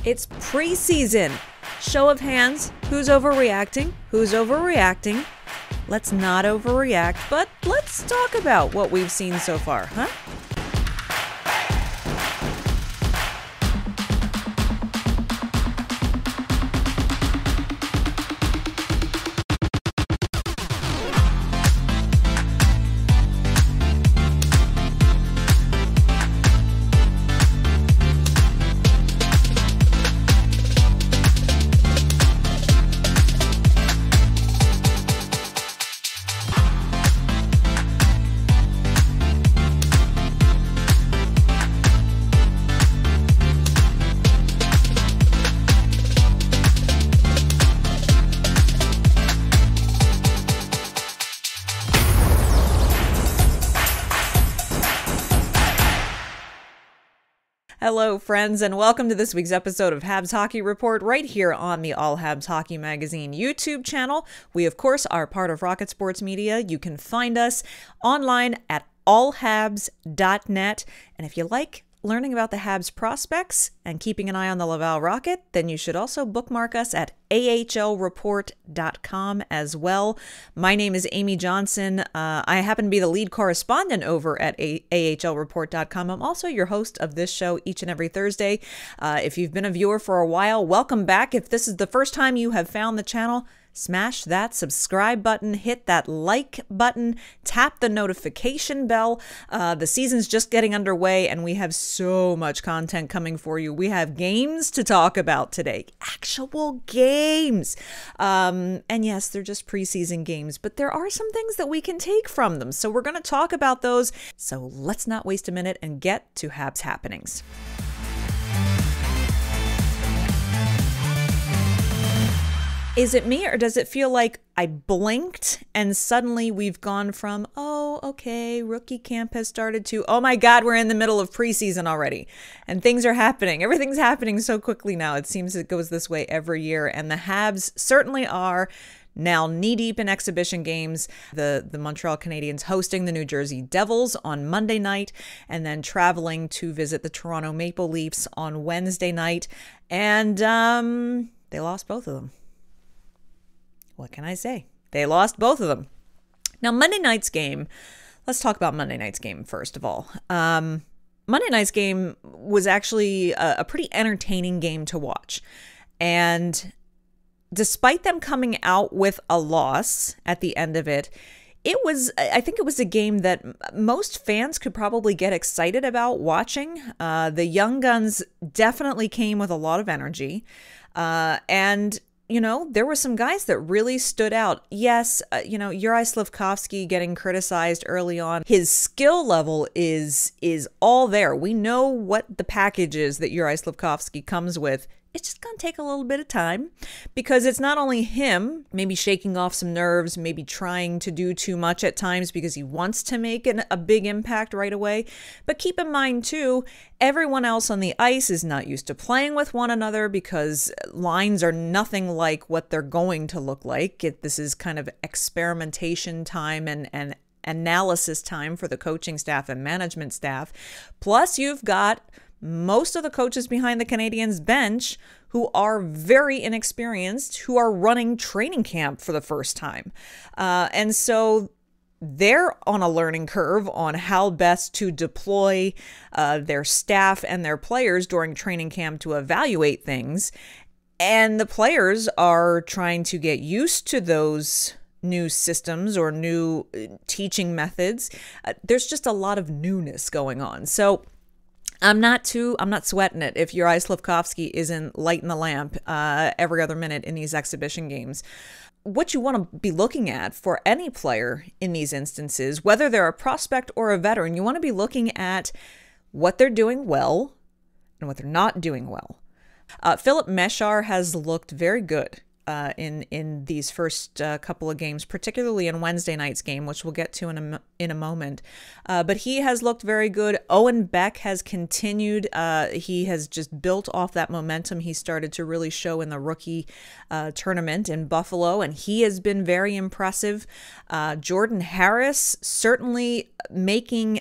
It's preseason. Show of hands, who's overreacting? Who's overreacting? Let's not overreact, but let's talk about what we've seen so far, huh? Hello, friends, and welcome to this week's episode of Habs Hockey Report right here on the All Habs Hockey Magazine YouTube channel. We, of course, are part of Rocket Sports Media. You can find us online at allhabs.net. And if you like learning about the Habs prospects and keeping an eye on the Laval Rocket, then you should also bookmark us at ahlreport.com as well. My name is Amy Johnson. I happen to be the lead correspondent over at ahlreport.com. I'm also your host of this show each and every Thursday. If you've been a viewer for a while, welcome back. If this is the first time you have found the channel, smash that subscribe button, hit that like button, tap the notification bell. The season's just getting underway and we have so much content coming for you. We have games to talk about today, actual games. And yes, they're just preseason games, but there are some things that we can take from them. So we're going to talk about those. So let's not waste a minute and get to Habs happenings. Is it me, or does it feel like I blinked and suddenly we've gone from, oh, okay, rookie camp has started to, oh my God, we're in the middle of preseason already and things are happening. Everything's happening so quickly now. It seems it goes this way every year, and the Habs certainly are now knee-deep in exhibition games. The Montreal Canadiens hosting the New Jersey Devils on Monday night and then traveling to visit the Toronto Maple Leafs on Wednesday night. And they lost both of them. What can I say? They lost both of them. Now, Monday night's game, let's talk about Monday night's game first of all. Monday night's game was actually a pretty entertaining game to watch. And despite them coming out with a loss at the end of it, I think it was a game that most fans could probably get excited about watching. The Young Guns definitely came with a lot of energy. And you know, there were some guys that really stood out. Yes, Uri Slafkovsky getting criticized early on. His skill level is all there. We know what the package is that Uri Slafkovsky comes with. It's just going to take a little bit of time because it's not only him maybe shaking off some nerves, maybe trying to do too much at times because he wants to make a big impact right away. But keep in mind, too, everyone else on the ice is not used to playing with one another because lines are nothing like what they're going to look like. This is kind of experimentation time and analysis time for the coaching staff and management staff. Plus, you've got most of the coaches behind the Canadiens bench who are very inexperienced, who are running training camp for the first time. And so they're on a learning curve on how best to deploy their staff and their players during training camp to evaluate things. And the players are trying to get used to those new systems or new teaching methods. There's just a lot of newness going on. So I'm not sweating it if Uri Slafkovsky isn't lighting the lamp every other minute in these exhibition games. What you want to be looking at for any player in these instances, whether they're a prospect or a veteran, you want to be looking at what they're doing well and what they're not doing well. Philip Meshar has looked very good in these first couple of games, particularly in Wednesday night's game, which we'll get to in a moment. But he has looked very good. Owen Beck has continued. He has just built off that momentum he started to really show in the rookie tournament in Buffalo, and he has been very impressive. Jordan Harris certainly making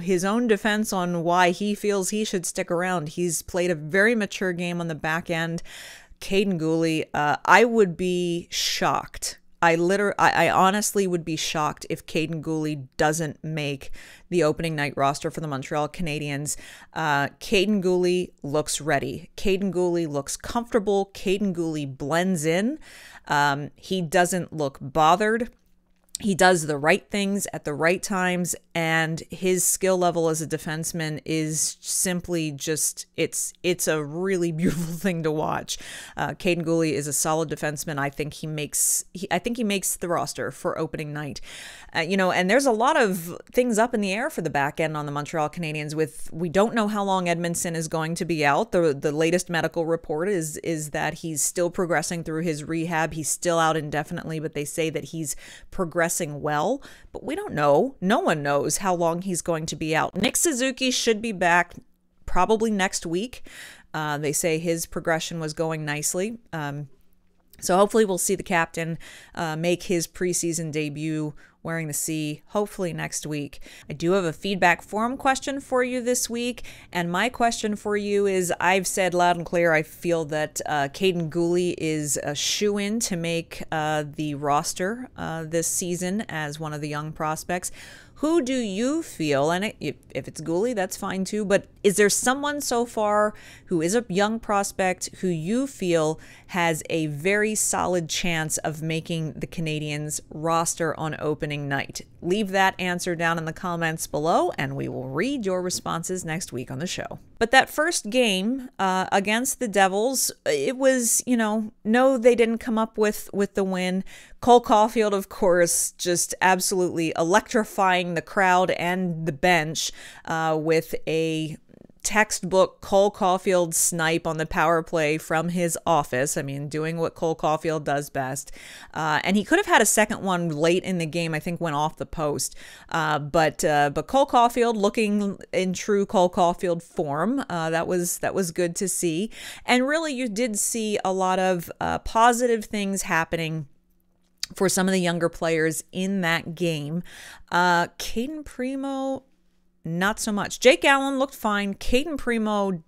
his own defense on why he feels he should stick around. He's played a very mature game on the back end. Caden Gooley, I would be shocked. I honestly would be shocked if Caden Gooley doesn't make the opening night roster for the Montreal Canadiens. Caden Gooley looks ready. Caden Gooley looks comfortable. Caden Gooley blends in. He doesn't look bothered. He does the right things at the right times, and his skill level as a defenseman is simply just, it's a really beautiful thing to watch. Caden Gooley is a solid defenseman. I think he makes the roster for opening night. And there's a lot of things up in the air for the back end on the Montreal Canadiens. We don't know how long Edmondson is going to be out. The latest medical report is that he's still progressing through his rehab. He's still out indefinitely, but they say that he's progressing well, but we don't know. No one knows how long he's going to be out. Nick Suzuki should be back probably next week. They say his progression was going nicely. So hopefully we'll see the captain make his preseason debut wearing the C, hopefully next week. I do have a feedback forum question for you this week, and my question for you is, I've said loud and clear I feel that Caden Gooley is a shoo-in to make the roster this season as one of the young prospects. Who do you feel, and if it's Gooley, that's fine too, but is there someone so far who is a young prospect who you feel has a very solid chance of making the Canadiens roster on opening night? Leave that answer down in the comments below, and we will read your responses next week on the show. But that first game against the Devils, it was, no, they didn't come up with the win. Cole Caulfield, of course, just absolutely electrifying the crowd and the bench with a textbook Cole Caulfield snipe on the power play from his office. I mean, doing what Cole Caulfield does best. And he could have had a second one late in the game, I think went off the post. But Cole Caulfield looking in true Cole Caulfield form. That was good to see. And really, you did see a lot of positive things happening for some of the younger players in that game. Caden Primo, not so much. Jake Allen looked fine. Caden Primo,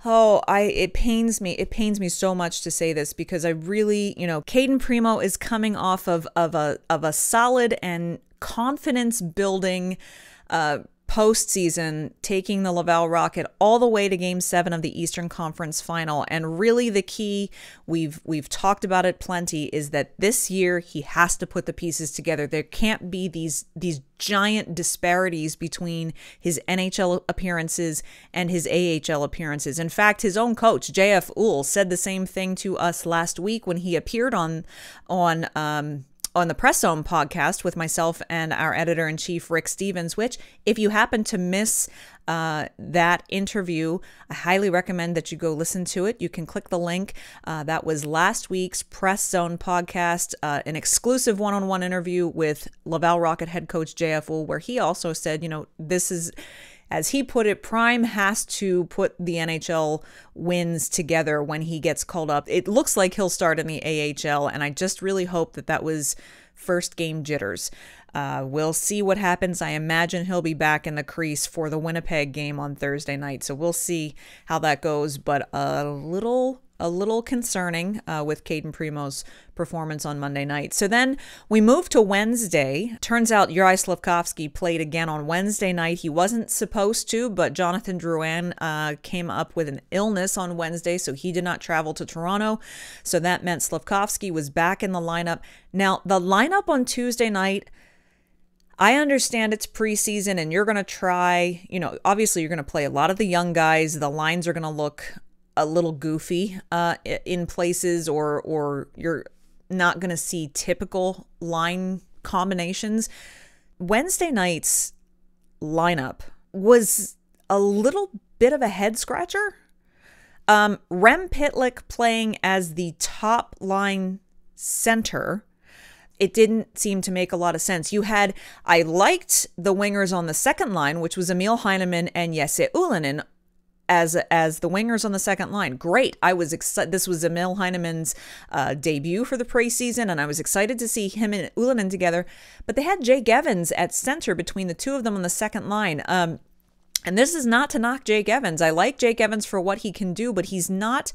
it pains me so much to say this, because I really, Caden Primo is coming off of a solid and confidence building postseason, taking the Laval Rocket all the way to Game 7 of the Eastern Conference Final. And really the key, we've talked about it plenty, is that this year he has to put the pieces together. There can't be these giant disparities between his NHL appearances and his AHL appearances. In fact, his own coach, JF Uhl, said the same thing to us last week when he appeared on the Press Zone podcast with myself and our editor-in-chief, Rick Stevens, which, if you happen to miss that interview, I highly recommend that you go listen to it. You can click the link. That was last week's Press Zone podcast, an exclusive one-on-one interview with Laval Rocket head coach JF Uhl, where he also said, this is, as he put it, Prime has to put the NHL wins together when he gets called up. It looks like he'll start in the AHL, and I just really hope that was first game jitters. We'll see what happens. I imagine he'll be back in the crease for the Winnipeg game on Thursday night, so we'll see how that goes, but a little concerning with Caden Primo's performance on Monday night. So then we moved to Wednesday. Turns out Juraj Slafkovsky played again on Wednesday night. He wasn't supposed to, but Jonathan Drouin came up with an illness on Wednesday, so he did not travel to Toronto. So that meant Slafkovsky was back in the lineup. Now, the lineup on Tuesday night, I understand it's preseason and you're going to try, obviously you're going to play a lot of the young guys. The lines are going to look a little goofy in places, or you're not going to see typical line combinations. Wednesday night's lineup was a little bit of a head scratcher. Rem Pitlick playing as the top line center, it didn't seem to make a lot of sense. I liked the wingers on the second line, which was Emil Heineman and Jesse Ylönen as the wingers on the second line. Great. I was excited. This was Emil Heineman's debut for the preseason, and I was excited to see him and Ylönen together. But they had Jake Evans at center between the two of them on the second line. And this is not to knock Jake Evans. I like Jake Evans for what he can do, but he's not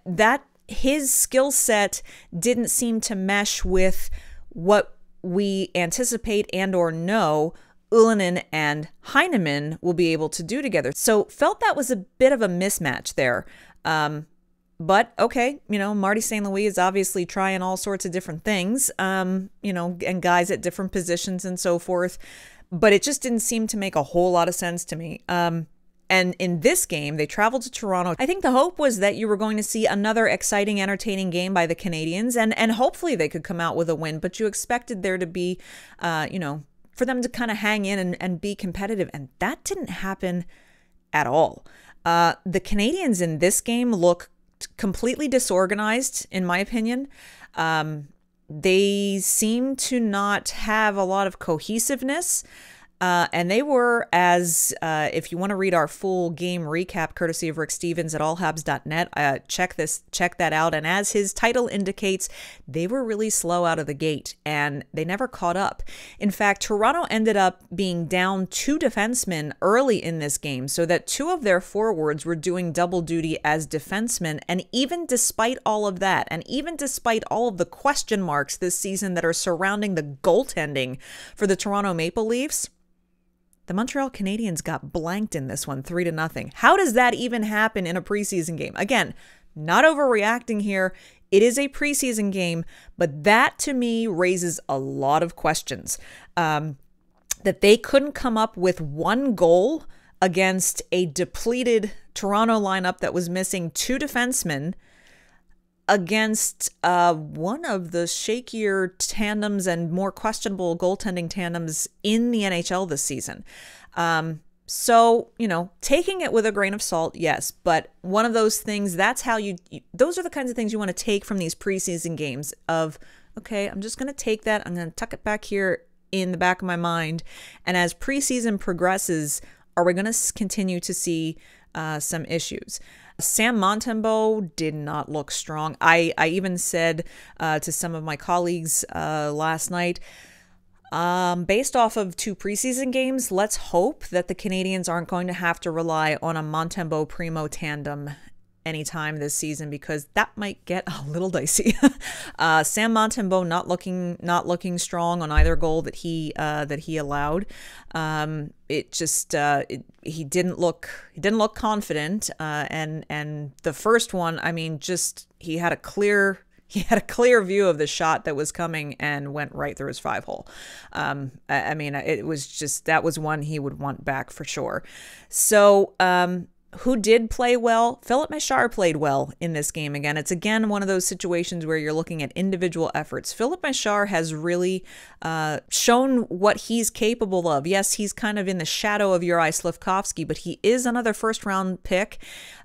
that. His skill set didn't seem to mesh with what we anticipate and or know Ylönen and Heineman will be able to do together. So felt that was a bit of a mismatch there. But okay, Marty St. Louis is obviously trying all sorts of different things, and guys at different positions and so forth. But it just didn't seem to make a whole lot of sense to me. And in this game, they traveled to Toronto. I think the hope was that you were going to see another exciting, entertaining game by the Canadiens, and hopefully they could come out with a win. But you expected there to be, for them to kind of hang in and be competitive. And that didn't happen at all. The Canadiens in this game look completely disorganized, in my opinion. They seem to not have a lot of cohesiveness. And they were, if you want to read our full game recap, courtesy of Rick Stevens at allhabs.net, check that out. And as his title indicates, they were really slow out of the gate and they never caught up. In fact, Toronto ended up being down 2 defensemen early in this game, so that 2 of their forwards were doing double duty as defensemen. And even despite all of that, and even despite all of the question marks this season that are surrounding the goaltending for the Toronto Maple Leafs, the Montreal Canadiens got blanked in this one 3-0. How does that even happen in a preseason game? Again, not overreacting here. It is a preseason game, but that to me raises a lot of questions. That they couldn't come up with 1 goal against a depleted Toronto lineup that was missing 2 defensemen against one of the shakier tandems and more questionable goaltending tandems in the NHL this season. So, taking it with a grain of salt, yes, but one of those things, that's how those are the kinds of things you want to take from these preseason games of, okay, I'm just going to take that, I'm going to tuck it back here in the back of my mind. And as preseason progresses, are we going to continue to see some issues? Sam Montembeault did not look strong. I even said to some of my colleagues last night, based off of 2 preseason games, let's hope that the Canadiens aren't going to have to rely on a Montembeault-Primo tandem anytime this season, because that might get a little dicey. Sam Montembeault not looking strong on either goal that he allowed. He didn't look confident. And the first one, I mean, he had a clear view of the shot that was coming and went right through his 5-hole. It was just, that was one he would want back for sure. So, who did play well? Philippe Méchard played well in this game again. It's again one of those situations where you're looking at individual efforts. Philippe Méchard has really shown what he's capable of. Yes, he's kind of in the shadow of Uri Slafkovsky, but he is another first-round pick.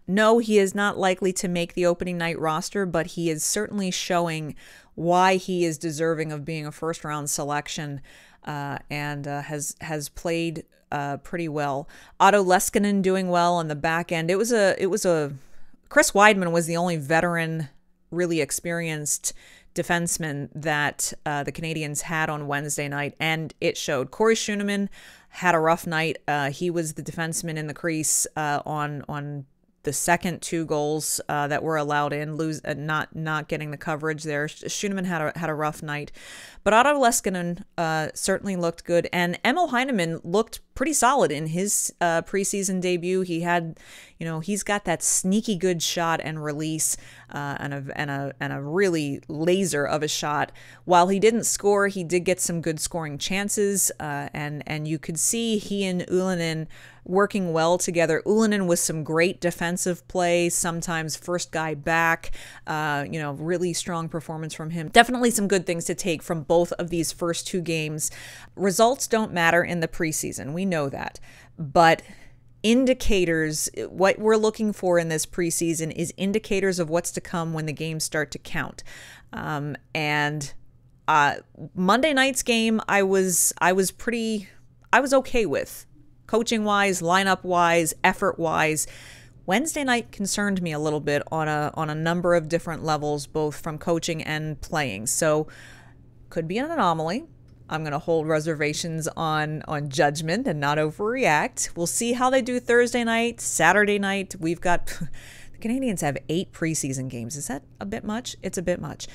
No, he is not likely to make the opening night roster, but he is certainly showing why he is deserving of being a first-round selection, and has played pretty well. Otto Leskinen doing well on the back end. It was a Chris Weidman was the only veteran, really experienced defenseman that the Canadiens had on Wednesday night, and it showed. Corey Schooneman had a rough night. He was the defenseman in the crease on the second 2 goals that were allowed in, not getting the coverage there. Schooneman had a rough night, but Otto Leskinen certainly looked good, and Emil Heineman looked pretty solid in his preseason debut. He had, he's got that sneaky good shot and release, and a really laser of a shot. While he didn't score, he did get some good scoring chances, and you could see he and Ylönen working well together. Ylönen with some great defensive play, sometimes first guy back, really strong performance from him. Definitely some good things to take from both of these first 2 games. Results don't matter in the preseason. We know that. But indicators. What we're looking for in this preseason is indicators of what's to come when the games start to count. And Monday night's game, I was okay with, coaching wise, lineup wise, effort wise. Wednesday night concerned me a little bit on a number of different levels, both from coaching and playing. So could be an anomaly. I'm going to hold reservations on judgment and not overreact. We'll see how they do Thursday night, Saturday night. We've got the Canadiens have 8 preseason games. Is that a bit much? It's a bit much.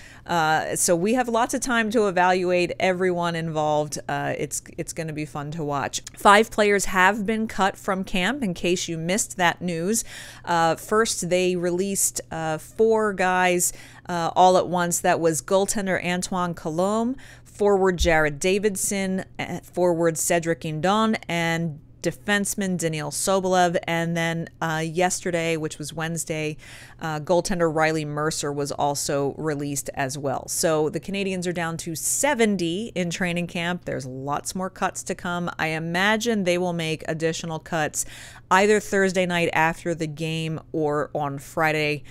So we have lots of time to evaluate everyone involved. It's going to be fun to watch. 5 players have been cut from camp, in case you missed that news. First, they released 4 guys all at once. That was goaltender Antoine Colombe, forward Jared Davidson, forward Cedric Indon, and defenseman Daniil Sobolev. And then yesterday, which was Wednesday, goaltender Riley Mercer was also released as well. So the Canadiens are down to 70 in training camp. There's lots more cuts to come. I imagine they will make additional cuts either Thursday night after the game or on Friday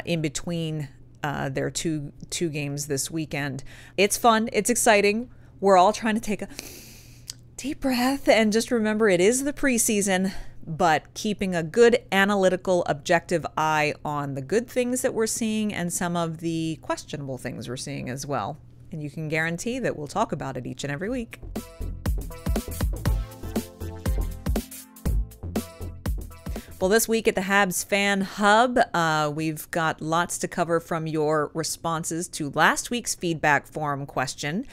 in between their two games this weekend. It's fun. It's exciting. We're all trying to take a deep breath and just remember it is the preseason, but keeping a good analytical, objective eye on the good things that we're seeing and some of the questionable things we're seeing as well. And you can guarantee that we'll talk about it each and every week. Well, this week at the Habs Fan Hub, we've got lots to cover from your responses to last week's feedback forum question.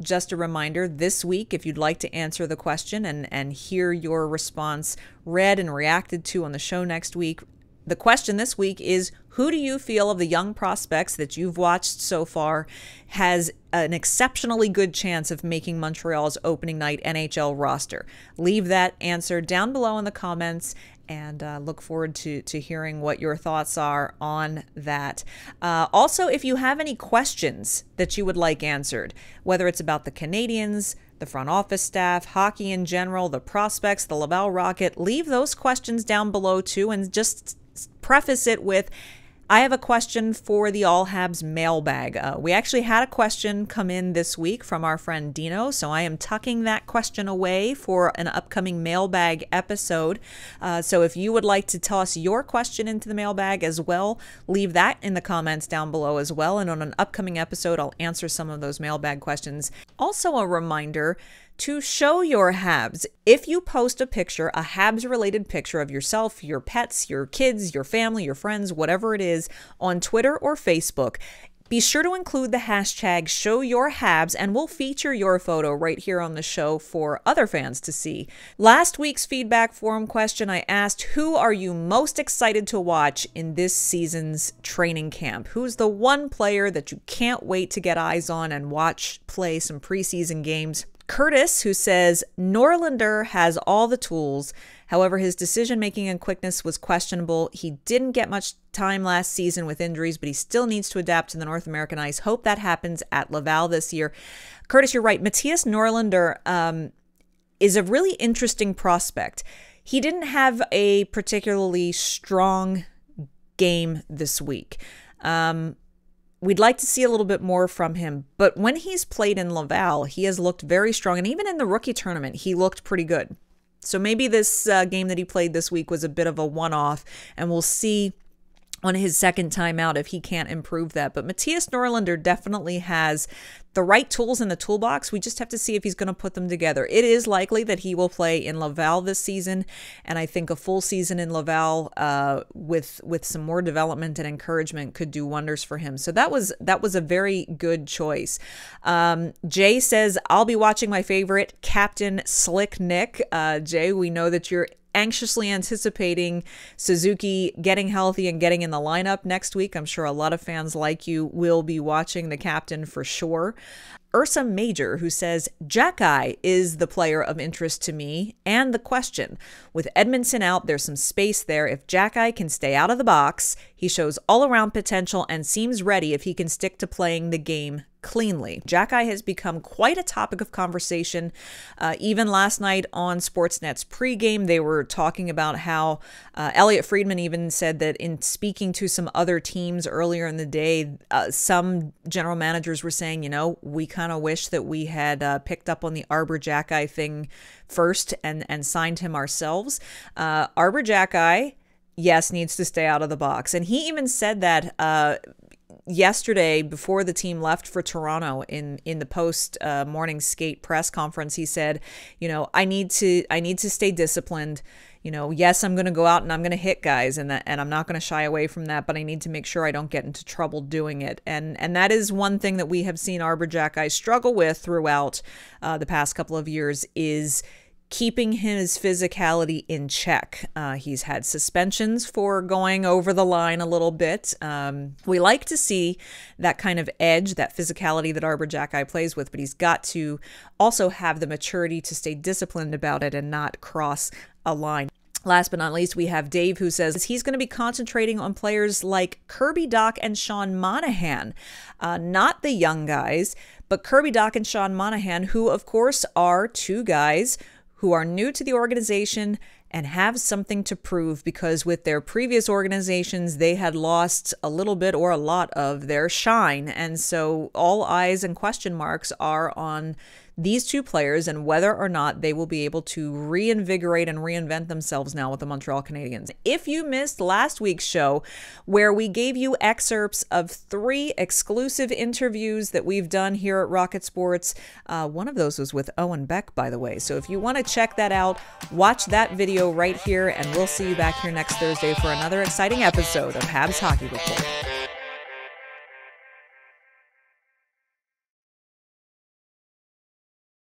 Just a reminder, this week, if you'd like to answer the question and hear your response read and reacted to on the show next week, the question this week is, who do you feel of the young prospects that you've watched so far has an exceptionally good chance of making Montreal's opening night NHL roster? Leave that answer down below in the comments, and look forward to hearing what your thoughts are on that. Also, if you have any questions that you would like answered, whether it's about the Canadiens, the front office staff, hockey in general, the prospects, the Laval Rocket, leave those questions down below too, and just preface it with, I have a question for the All Habs Mailbag. We actually had a question come in this week from our friend Dino, so I am tucking that question away for an upcoming mailbag episode. So if you would like to toss your question into the mailbag as well, leave that in the comments down below as well. And on an upcoming episode, I'll answer some of those mailbag questions. Also a reminder to show your Habs. If you post a picture, a Habs-related picture of yourself, your pets, your kids, your family, your friends, whatever it is, on Twitter or Facebook, be sure to include the hashtag #ShowYourHabs, and we'll feature your photo right here on the show for other fans to see. Last week's feedback forum question, I asked, who are you most excited to watch in this season's training camp? Who's the one player that you can't wait to get eyes on and watch play some preseason games? Curtis, who says, Norlander has all the tools. However, his decision-making and quickness was questionable. He didn't get much time last season with injuries, but he still needs to adapt to the North American ice. Hope that happens at Laval this year. Curtis, you're right. Matthias Norlander is a really interesting prospect. He didn't have a particularly strong game this week. We'd like to see a little bit more from him, but when he's played in Laval, he has looked very strong, and even in the rookie tournament, he looked pretty good. So maybe this game that he played this week was a bit of a one-off, and we'll see on his second time out if he can't improve that. But Matthias Norlander definitely has the right tools in the toolbox. We just have to see if he's going to put them together. It is likely that he will play in Laval this season, and I think a full season in Laval with some more development and encouragement could do wonders for him. So that was a very good choice. Jay says, I'll be watching my favorite, Captain Slick Nick. Jay, we know that you're anxiously anticipating Suzuki getting healthy and getting in the lineup next week. I'm sure a lot of fans like you will be watching the captain for sure. Ursa Major, who says, Jack-Eye is the player of interest to me and the question. With Edmondson out, there's some space there. If Jack-Eye can stay out of the box, he shows all-around potential and seems ready if he can stick to playing the game cleanly. Jack-Eye has become quite a topic of conversation. Even last night on Sportsnet's pregame, they were talking about how Elliot Friedman even said that in speaking to some other teams earlier in the day, some general managers were saying, you know, we kind of wish that we had picked up on the Arbour Jack-Eye thing first and signed him ourselves. Arbour Jack-Eye, yes, needs to stay out of the box. And he even said that yesterday before the team left for Toronto in the post morning skate press conference. He said, you know, I need to stay disciplined. You know, yes, I'm going to go out and I'm going to hit guys, and I'm not going to shy away from that, but I need to make sure I don't get into trouble doing it. And that is one thing that we have seen Arbour Jack-Eye struggle with throughout the past couple of years, is keeping his physicality in check. He's had suspensions for going over the line a little bit. We like to see that kind of edge, that physicality that Arbour Jack-Eye plays with, but he's got to also have the maturity to stay disciplined about it and not cross a line. Last but not least, we have Dave, who says he's going to be concentrating on players like Kirby Dach and Sean Monahan, not the young guys, but Kirby Dach and Sean Monahan, who of course are two guys who are new to the organization and have something to prove, because with their previous organizations, they had lost a little bit or a lot of their shine. And so all eyes and question marks are on these two players and whether or not they will be able to reinvigorate and reinvent themselves now with the Montreal Canadiens. If you missed last week's show, where we gave you excerpts of 3 exclusive interviews that we've done here at Rocket Sports, one of those was with Owen Beck, by the way. So if you want to check that out, watch that video right here, and we'll see you back here next Thursday for another exciting episode of Habs Hockey Report.